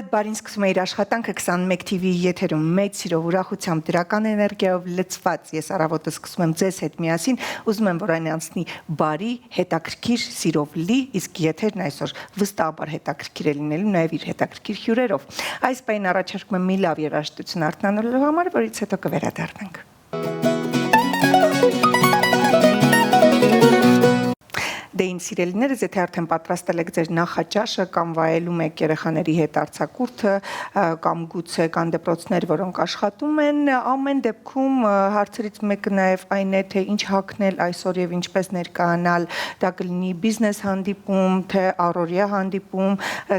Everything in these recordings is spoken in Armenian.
Օրդ բարին սկսում է իր աշխատանքը 21 TV-ի եթերում մեծ սիրով ուրախությամբ դրական էներգիայով լցված ես առավոտը սկսում եմ ձեզ հետ միասին ուզում եմ որ այն անցնի բարի հետաքրքիր սիրով լի իսկ եթերն այսօր վստահաբար հետաքրքիր է լինելու նաև իր հետաքրքիր հյուրերով այս պայն առաջարկում եմ մի լավ երաժշտություն արտանալու համար որից հետո կվերադառնանք Դե ինձ սիրելիներս, եթե արդեն պատրաստել եք ձեր նախաճաշը կամ վայելում եք երեխաների հետ արձակուրդը կամ գուցե կան դպրոցներ, որոնք աշխատում են, ամեն դեպքում հարցերից մեկը նաև այն է, թե ինչ հագնել այսօր եւ ինչպես ներկայանալ, դա կլինի բիզնես հանդիպում, թե առօրյա հանդիպում,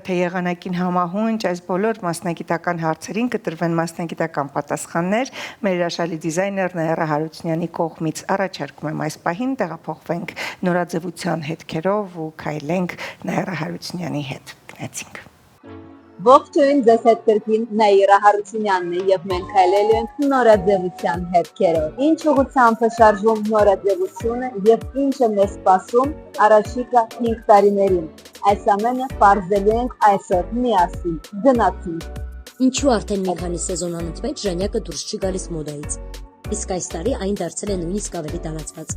թե եղանակին համահունչ, այս բոլոր մասնագիտական հարցերին կտրվեն մասնագիտական պատասխաններ։ Մեր հրաշալի դիզայներ Նաիրա Հարությունյանի կողմից առաջարկում եմ այս պահին տեղափոխվենք նորաձևության հետքերով ու քայլենք Նաիրա Հարությունյանի հետ գնացինք Ողջույն ձեզ հետ կրկին Նաիրա Հարությունյանն է եւ մենք քայլելու ենք նորաձևության հետքերով Ինչ ուղղությամբ է շարժվում նորաձևությունը եւ ինչ է մեզ սպասում առաջիկա 5 տարիներին Այս ամենը բարձելու ենք այսօր միասին գնացինք Ինչու արդեն մի քանի սեզոն անընդմեջ ժանյակը դուրս չի գալիս մոդայից Իսկ այս տարի այն դարձել է նույնիսկ ավելի տարածված։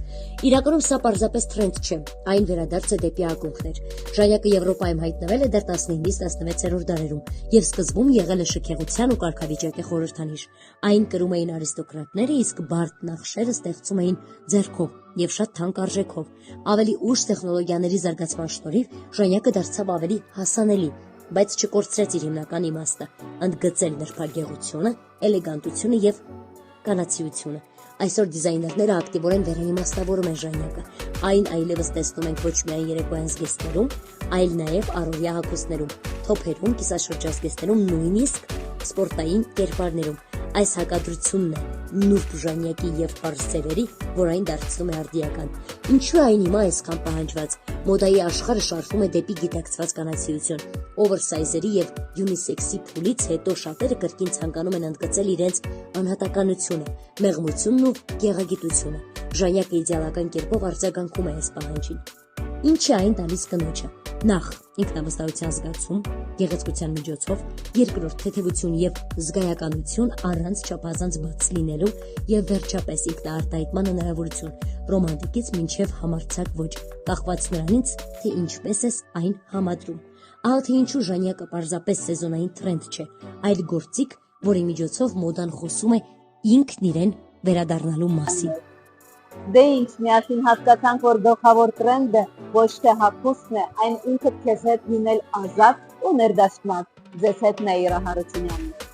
Իրականում սա պարզապես թրենդ չէ, այն վերադարձ է դեպի ակունքներ։ Ժանյակը Եվրոպայում հայտնվել է դեռ 15-ից 16-րդ դարերում եւ սկզբում եղել է շքեղության ու կարգավիճակի խորհրդանիշ։ Այն կրում էին արիստոկրատները, իսկ բարդ նախշերը ստեղծում էին ձեռքով եւ շատ թանկ արժեքով։ Ավելի ուշ տեխնոլոգիաների զարգացման շնորհիվ ժանյակը դարձավ ավելի հասանելի, բայց չկորցրեց իր հիմնական իմաստը՝ ընդգծել նրբագեղությունը, էլեգանտությունը եւ կանացիությունը։ Այսօր դիզայներները ակտիվորեն վերաիմաստավորում են ժանյակը։ Այն այլևս տեսնում ենք ոչ միայն երեկոյան զգեստներում, այլ նաև առօրյա հագուստներում, թոփերում, կիսաշրջազգեստներում, նույնիսկ սպորտային կերպարներում։ Այս հակադրությունն է նուրբ ժանյակի եւ պարզ սերերի, որ այն դարձնում է արդիական։ Ինչու է այն հիմա այսքան պահանջված։ Մոդայի աշխարհը շարժվում է դեպի գիտակցված կանացիություն։ Օվերսայզերի եւ յունիսեքսի փուլից հետո շատերը կրկին ցանկանում են ընդգծել իրենց անհատականությունը, մեղմությունն ու գեղագիտությունը։ Ժանյակը իդեալական կերպով արձագանքում է այս պահանջին։ Ինչ է այն տալիս կնոջը։ Նախ ինքնավստահության զգացում, գեղեցկության միջոցով, երկրորդ թեթևություն եւ զգայականություն առանց չափազանց բաց լինելու եւ վերջապես ինքնաարտահայտման հնարավորություն, ռոմանտիկից մինչեւ համարձակ ոճ, կախված նրանից, թե ինչպես ես այն համադրում։ Ահա թե ինչու ժանյակը պարզապես սեզոնային թրենդ չէ, այլ գործիք, որի միջոցով մոդան խոսում է ինքն իրեն վերադառնալու մասին։ Դե ինչ միասին հասկացանք, որ գլխավոր տրենդը ոչ թե հագուստն է, այն ինքդ քեզ հետ լինել ազատ ու ներդաշնակ։ Ձեզ հետ Նաիրա Հարությունյանն է։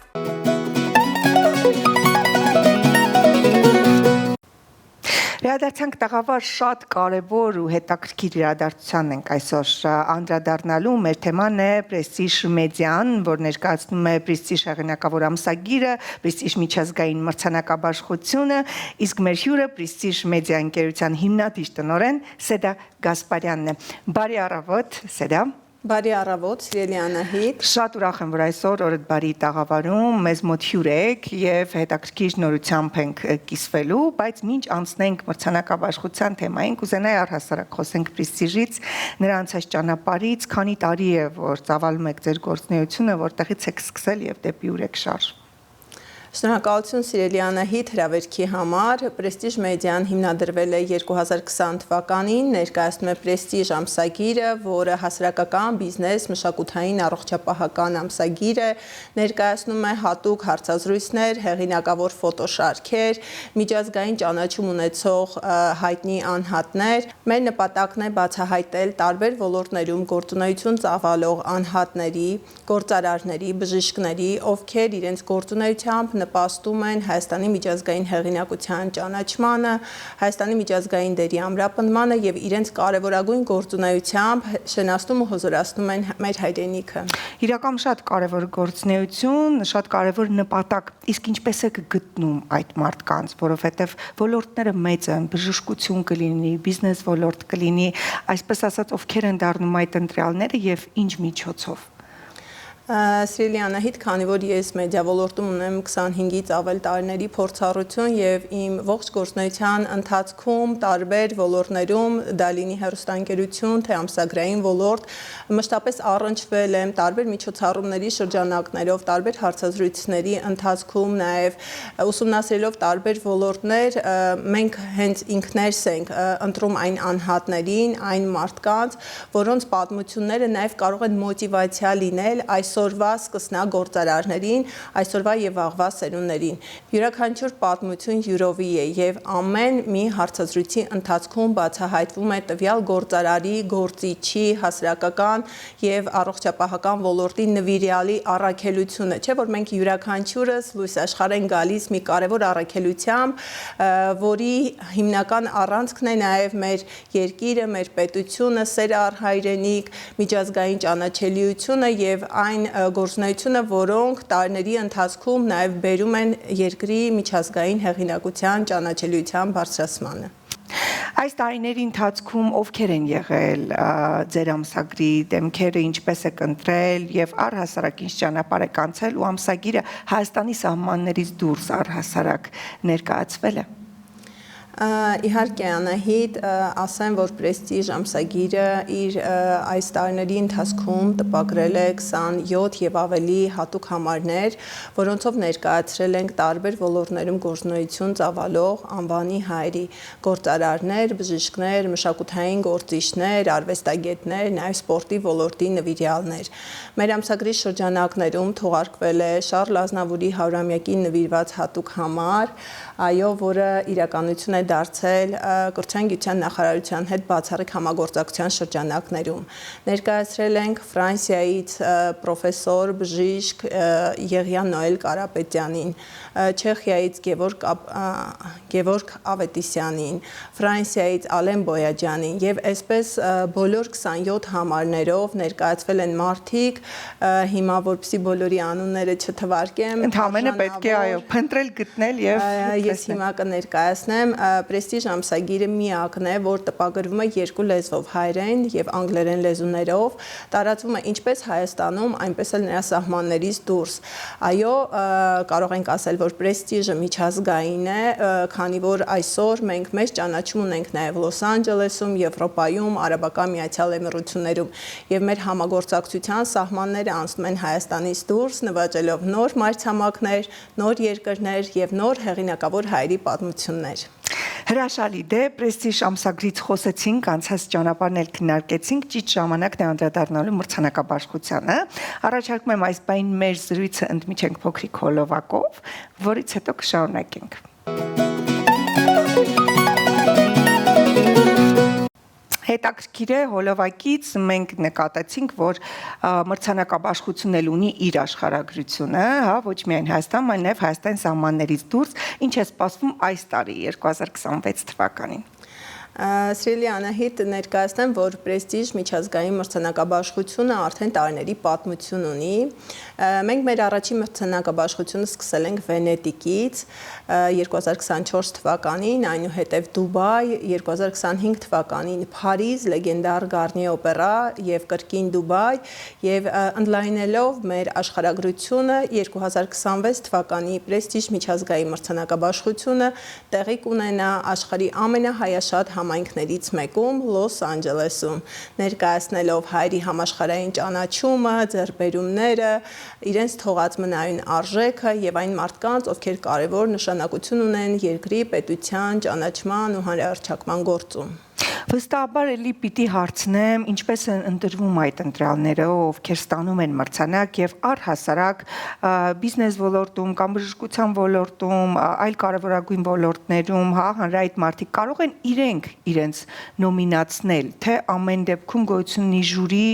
Վերադարձանք տաղավար շատ կարևոր ու հետաքրքիր իրադարձության ենք այսօր անդրադառնալու։ Մեր թեման է Prestige մեդիան, որ ներկայացնում է Prestige հեղինակավոր ամսագիրը, Prestige միջազգային մրցանակաբաշխությունը, իսկ մեր հյուրը Prestige մեդիա ընկերության հիմնադիր տնօրեն Սեդա Գասպարյանն է։ Բարի առավոտ, Սեդա։ Բարի առավոտ, սիրելի Անահիտ։ Շատ ուրախ եմ, որ այսօր օրդ բարի տաղավարում մեզ մոտ հյուր եք եւ հետաքրքիր նորությամբ ենք կիսվելու, բայց մինչ անցնենք մրցանակաբաշխության թեմային, կուզենայի առհասարակ խոսենք Prestige-ից, նրանց այս ճանապարհից, քանի տարի է, որ ծավալում եք ձեր գործունեությունը, որտեղից եք սկսել եւ դեպի ուր եք շարժ։ Շնորհակալություն սիրելի Անահիտ հրավերքի համար։ Prestige մեդիան հիմնադրվել է 2020 թվականին, ներկայացնում է Prestige ամսագիրը, որը հասարակական, բիզնես, մշակութային, առողջապահական ամսագիր է, ներկայացնում է հատուկ հարցազրույցներ, հեղինակավոր ֆոտոշարքեր, միջազգային ճանաչում ունեցող հայտնի անհատներ։ Մեր նպատակն է բացահայտել տարբեր ոլորտներում գործունեություն ծավալող անհատների, գործարարների, բժիշկների, ովքեր իրենց գործունեությամբ նպաստում են Հայաստանի միջազգային հեղինակության ճանաչմանը, Հայաստանի միջազգային դերի ամրապնդմանը եւ իրենց կարեւորագույն գործունեությամբ շենացնում ու հզորացնում են մեր հայրենիքը։ Իրական շատ կարևոր գործունեություն, շատ կարևոր նպատակ։ Իսկ ինչպես եք գտնում այդ մարդկանց, որովհետեւ ոլորտները մեծ են, բժշկություն կլինի, բիզնես ոլորտ կլինի, այսպես ասած, ովքեր են դառնում այդ ընտրյալները եւ ինչ միջոցով։ Սիրելի Անահիտ, քանի որ ես մեդիա ոլորտում ունեմ 25-ից ավել տարիների փորձառություն եւ իմ ողջ գործունեության ընթացքում տարբեր ոլորտներում, դա լինի հեռուստաընկերություն, թե ամսագրային ոլորտ, մշտապես առնչվել եմ տարբեր միջոցառումների շրջանակներով, տարբեր հարցազրույցների ընթացքում, նաեւ ուսումնասիրելով տարբեր ոլորտներ, մենք հենց ինքներս ենք ընտրում այն անհատներին, այն մարդկանց, որոնց պատմությունները նաեւ կարող են մոտիվացիա լինել այսօրվա սկսնագործարարներին, այսօրվա եւ վաղվա սերունդներին։ Յուրաքանչյուր պատմություն յուրովի է եւ ամեն մի հարցազրույցի ընթացքում բացահայտվում է տվյալ գործարարի, գործիչի, հասարակական եւ առողջապահական ոլորտի նվիրյալի առաքելությունը, չէ՞ որ մենք յուրաքանչյուրս լույս աշխարհ են գալիս մի կարևոր առաքելությամբ, որի հիմնական առանցքն է նաեւ մեր երկիրը, մեր պետությունը, սերը առ հայրենիք, միջազգային ճանաչելիությունը եւ այն գործունեությունը, որոնք տարիների ընթացքում նաեւ բերում են երկրի միջազգային հեղինակության ճանաչելիության բարձրացմանը։ Այս տարիների ընթացքում ովքեր են եղել ձեր ամսագրի դեմքերը, ինչպես եք ընտրել եւ առհասարակ ինչ ճանապարհ եք անցել ու ամսագիրը Հայաստանի սահմաններից դուրս առհասարակ ներկայացվել է։ Իհարկե Անահիտ, ասեմ, որ Պրեստիժ ամսագիրը իր այս տարիների ընթացքում տպագրել է 27 եւ ավելի հատուկ համարներ, որոնցով ներկայացրել ենք տարբեր ոլորտներում գործունեություն ծավալող անվանի հայերի գործարարներ, բժիշկներ, մշակութային գործիչներ, արվեստագետներ, նաեւ սպորտի ոլորտի նվիրյալներ։ Մեր ամսագրի շրջանակներում թողարկվել է Շառլ Ազնավուրի 100-ամյակին նվիրված հատուկ համար, այո, որը իրականություն է դարձել կրթության գիտության նախարարության հետ բացառիկ համագործակցության շրջանակներում։ Ներկայացրել ենք Ֆրանսիայից պրոֆեսոր բժիշկ Եղիան Նոել Կարապետյանին, Չեխիայից Գևորգ Ավետիսյանին, Ֆրանսիայից Ալեն Բոյաջյանին եւ այսպես բոլոր 27 համարներով ներկայացվել են մարդիկ, հիմա որպեսզի բոլորի անունները չթվարկեմ, ընդհանրապես պետք է այո, փնտրել, գտնել եւ ես հիմա կներկայացնեմ Պրեստիժ ամսագիրը միակն է, որ տպագրվում է երկու լեզվով, հայերեն եւ անգլերեն լեզուներով, տարածվում է ինչպես Հայաստանում, այնպես էլ նրա սահմաններից դուրս։ Այո, կարող ենք ասել, որ Պրեստիժը միջազգային է, քանի որ այսօր մենք մեծ ճանաչում ունենք նաեւ Լոս Անջելեսում, Եվրոպայում, Արաբական Միացյալ Էմիրություններում եւ մեր համագործակցության սահմանները անցնում են Հայաստանից դուրս, նվաճելով նոր մայրցամաքներ, նոր երկրներ եւ նոր հեղինակավոր հայերի պատմություններ։ Հրաշալի դե Պրեստիժ ամսագրից խոսեցինք, անցած ճանապարհն էլ քննարկեցինք, ճիշտ ժամանակն է անդրադառնալու մրցանակաբաշխությանը։ Առաջարկում եմ այս բային մեր զրույցը ընդմիջենք փոքրիկ հոլովակով, որից հետո կշարունակենք։ Հետաքրքիր է հոլովակից մենք նկատեցինք, որ մրցանակաբաշխությունն էլ ունի իր աշխարհագրությունը, հա, ոչ միայն Հայաստանում, այլ նաև Հայաստանի սահմաններից դուրս, ինչ է սպասվում այս տարի 2026 թվականին։ Սիրելի Անահիտ, ներկայացնեմ, որ Պրեստիժ միջազգային մրցանակաբաշխությունը արդեն տարիների պատմություն ունի։ Մենք մեր առաջին մրցանակաբաշխությունը սկսել ենք Վենետիկից 2024 թվականին, այնուհետև Դուբայ, 2025 թվականին Փարիզ, լեգենդար Գարնիե օպերա եւ կրկին Դուբայ, եւ ընդլայնելով մեր աշխարհագրությունը 2026 թվականի Պրեստիժ միջազգային մրցանակաբաշխությունը տեղի կունենա աշխարհի ամենահայաշատ համայնքներից մեկում Լոս Անջելեսում, ներկայացնելով հայերի համաշխարհային ճանաչումը, ձեռքբերումները, իրենց թողած մնայուն արժեքը եւ այն մարդկանց, ովքեր կարևոր նշանակություն ունեն երկրի պետության ճանաչման ու հանրահռչակման գործում։ Վստահաբար էլի պիտի հարցնեմ, ինչպես են ընտրվում այդ ընտրյալները, ովքեր ստանում են մրցանակ եւ առհասարակ բիզնես ոլորտում կամ բժշկության ոլորտում, այլ կարևորագույն ոլորտներում, հա, հանրայիտ մարդիկ կարող են իրենց նոմինացնել, թե ամեն դեպքում գոյություն ունի ժյուրի,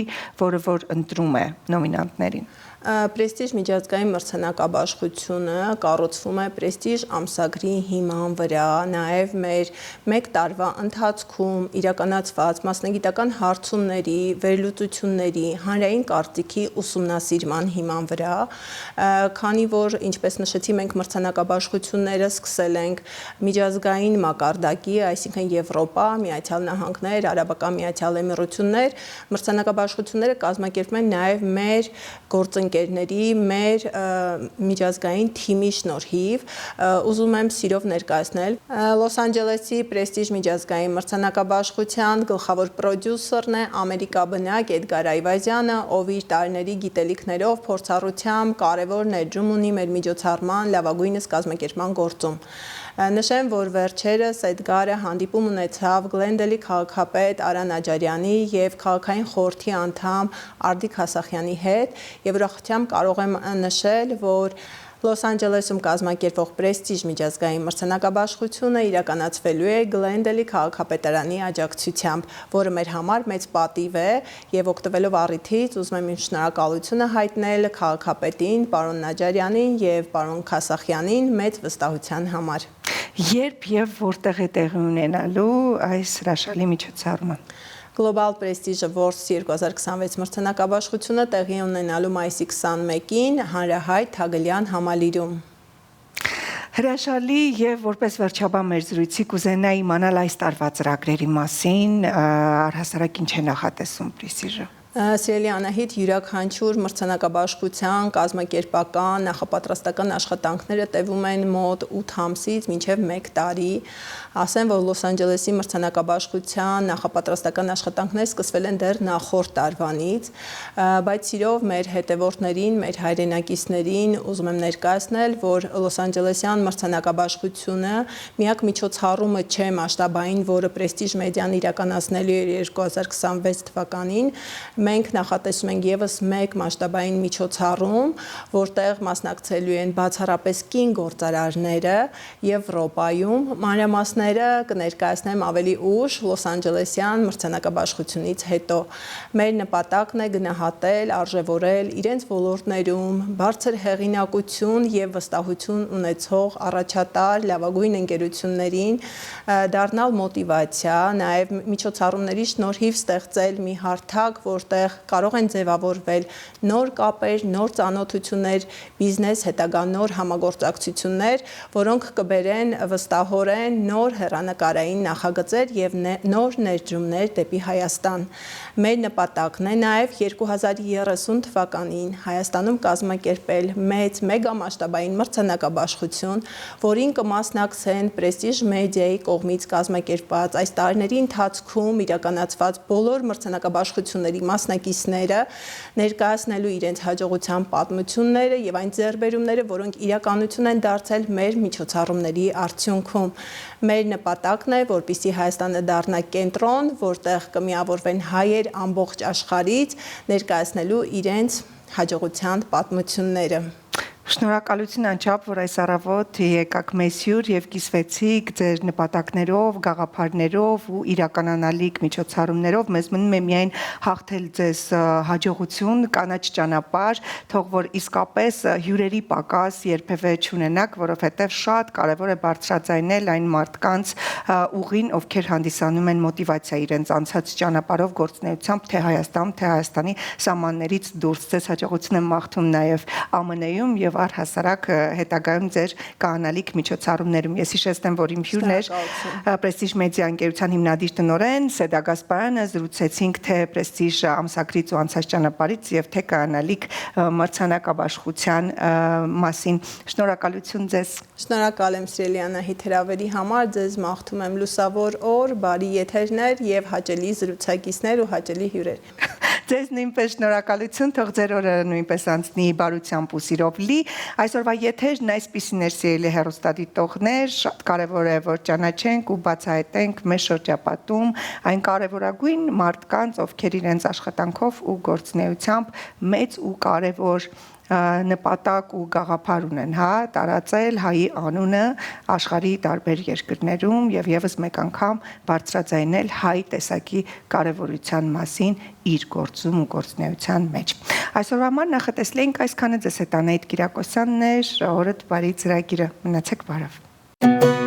որը որ ընտրում է նոմինանտներին։ Պրեստիժ միջազգային մրցանակաբաշխությունը կառուցվում է Պրեստիժ ամսագրի հիման վրա, նաև մեր մեկ տարվա ընթացքում իրականացված մասնագիտական հարցումների, վերլուծությունների, հանրային կարծիքի ուսումնասիրման հիման վրա, քանի որ, ինչպես նշեցի, մենք մրցանակաբաշխությունները սկսել ենք միջազգային մակարդակի, այսինքն Եվրոպա, Միացյալ Նահանգներ, Արաբական Միացյալ Էմիրություններ, մրցանակաբաշխությունները կազմակերպում են նաև մեր գործընկերներ ընկերների մեր միջազգային թիմի շնորհիվ ուզում եմ սիրով ներկայացնել Լոս Անջելեսի պրեստիժ միջազգային մրցանակաբաշխության գլխավոր պրոդյուսերն է ամերիկաբնակ Էդգար Այվազյանը, ով իր տարիների գիտելիքներով, փորձառությամբ կարևոր ներդրում ունի մեր միջոցառման լավագույնս կազմակերպման գործում։ Նշեմ, որ վերջերս Էդգարը հանդիպում ունեցավ Գլենդելի քաղաքապետ Արա Նաջարյանի և քաղաքային խորհրդի անդամ Արդիկ Հասախյանի հետ և ուրախությամբ կարող եմ նշել, որ Լոս Անջելեսում կազմակերպվող պրեստիժ միջազգային մրցանակաբաշխությունը իրականացվելու է Գլենդելի քաղաքապետարանի աջակցությամբ, որը մեր համար մեծ պատիվ է և օգտվելով առիթից ուզում եմ իմ շնորհակալությունը հայտնել քաղաքապետին, պարոն Նաջարյանին և պարոն Քասախյանին մեծ վստահության համար։ Երբ եւ որտեղ է տեղի ունենալու այս հրաշալի միջոցառումը։ Global Prestige Awards 2026 մրցանակաբաշխությունը տեղի ունենալու մայիսի 21-ին հանրահայտ Թագլյան համալիրում։ Հրաշալի եւ որպես վերջաբան մեր զրույցի կուզենայի իմանալ այս տարվա ծրագրերի մասին, առհասարակ ինչ է նախատեսում Prestige-ը։ Սիրելի Անահիտ, յուրաքանչյուր մրցանակաբաշխության կազմակերպական նախապատրաստական աշխատանքները տևում են մոտ 8 ամսից մինչև 1 տարի։ Ասեմ, որ Լոս Անջելեսի մրցանակաբաշխության նախապատրաստական աշխատանքները սկսվել են դեռ նախորդ տարվանից, բայց սիրով մեր հետևորդներին, մեր հայրենակիցներին ուզում եմ ներկայացնել, որ Լոս Անջելեսյան մրցանակաբաշխությունը միակ միջոցառումը չէ մասշտաբային, որը Prestige Media-ն իրականացնելու է 2026 թվականին։ Մենք նախատեսում ենք եւս մեկ մասշտաբային միջոցառում, որտեղ մասնակցելու են բացառապես կին գործարարները Եվրոպայում։ Մանրամասները կներկայացնեմ ավելի ուշ Լոս Անջելեսյան մրցանակաբաշխությունից հետո։ Մեր նպատակն է գնահատել, արժևորել իրենց ոլորտներում բարձր հեղինակություն եւ վստահություն ունեցող առաջատար լավագույն ընկերություններին դառնալ մոտիվացիա, նաեւ միջոցառումների շնորհիվ ստեղծել մի հարթակ, որտեղ կարող են ձևավորվել նոր կապեր, նոր ծանոթություններ, բիզնես, հետագա նոր համագործակցություններ, որոնք կբերեն վստահորեն նոր հեռանկարային նախագծեր եւ նոր ներդրումներ դեպի Հայաստան։ Մեր նպատակն է նաեւ 2030 թվականին Հայաստանում կազմակերպել մեծ մեգամասշտաբային մրցանակաբաշխություն, որին կմասնակցեն Prestige Media-ի կողմից կազմակերպված այս տարիների ընթացքում իրականացված բոլոր մրցանակաբաշխությունների մասնակիցները ներկայացնելու իրենց հաջողության պատմությունները եւ այն ձեռքբերումները, որոնք իրականություն են դարձել մեր միջոցառումների արդյունքում։ Մեր նպատակն է, որպեսզի Հայաստանը դառնա կենտրոն, որտեղ կմիավորվեն հայեր ամբողջ աշխարհից ներկայացնելու իրենց հաջողության պատմությունները։ Շնորհակալություն անչափ, որ այս առավոտ եկաք մեզ հյուր եւ կիսվեցիք ձեր նպատակներով, գաղափարներով ու իրականանալիք միջոցառումներով։ Մեզ մնում է միայն հաղթել ձեզ հաջողություն, կանաչ ճանապարհ, թող որ իսկապես հյուրերի պակաս երբևէ չունենաք, որովհետեւ շատ կարեւոր է բարձրաձայնել այն մարդկանց ուղին, ովքեր հանդիսանում են մոտիվացիա իրենց անցած ճանապարհով գործնեությամբ, թե Հայաստանում, թե Հայաստանի սահմաններից դուրս։ Ձեզ հաջողություն եմ մաղթում նաեւ ԱՄՆ-ում եւ առհասարակ հետագայում ձեր կանալիք միջոցառումներում։ Ես հիշեցնեմ, որ իմ հյուրն էր Prestige Media ընկերության հիմնադիր տնօրեն Սեդա Գասպարյանը, զրուցեցինք թե Prestige ամսագրից ու անցած ճանապարհից եւ թե կանալիք մրցանակաբաշխության մասին։ Շնորհակալություն ձեզ։ Շնորհակալ եմ սիրելի Անահիտ հրավերի համար, ձեզ մաղթում եմ լուսավոր օր, բարի եթերներ եւ հաճելի զրուցակիցներ ու հաճելի հյուրեր։ Ձեզ նույնպես շնորհակալություն, թող ձեր օրը նույնպես անցնի բարությամբ ու սիրով լի։ Այսօրվա եթերն այսպիսին էր, սիրելի հեռուստադիտողներ, շատ կարևոր է, որ ճանաչենք ու բացահայտենք մեր շրջապատում այն կարևորագույն մարդկանց, ովքեր իրենց աշխատանքով ու գործունեությամբ մեծ ու կարևոր նպատակ ու գաղափար ունեն, տարածել հայի անունը աշխարհի տարբեր երկրներում եւ եւս մեկ անգամ բարձրաձայնել հայ տեսակի կարեւորության մասին իր գործում ու գործունեության մեջ։ Այսօրվա համար նախատեսել այսքանը, ձեզ հետ Անահիտ Կիրակոսյանն էր, օրդ բարի ծրագիրը, մնացեք բարով։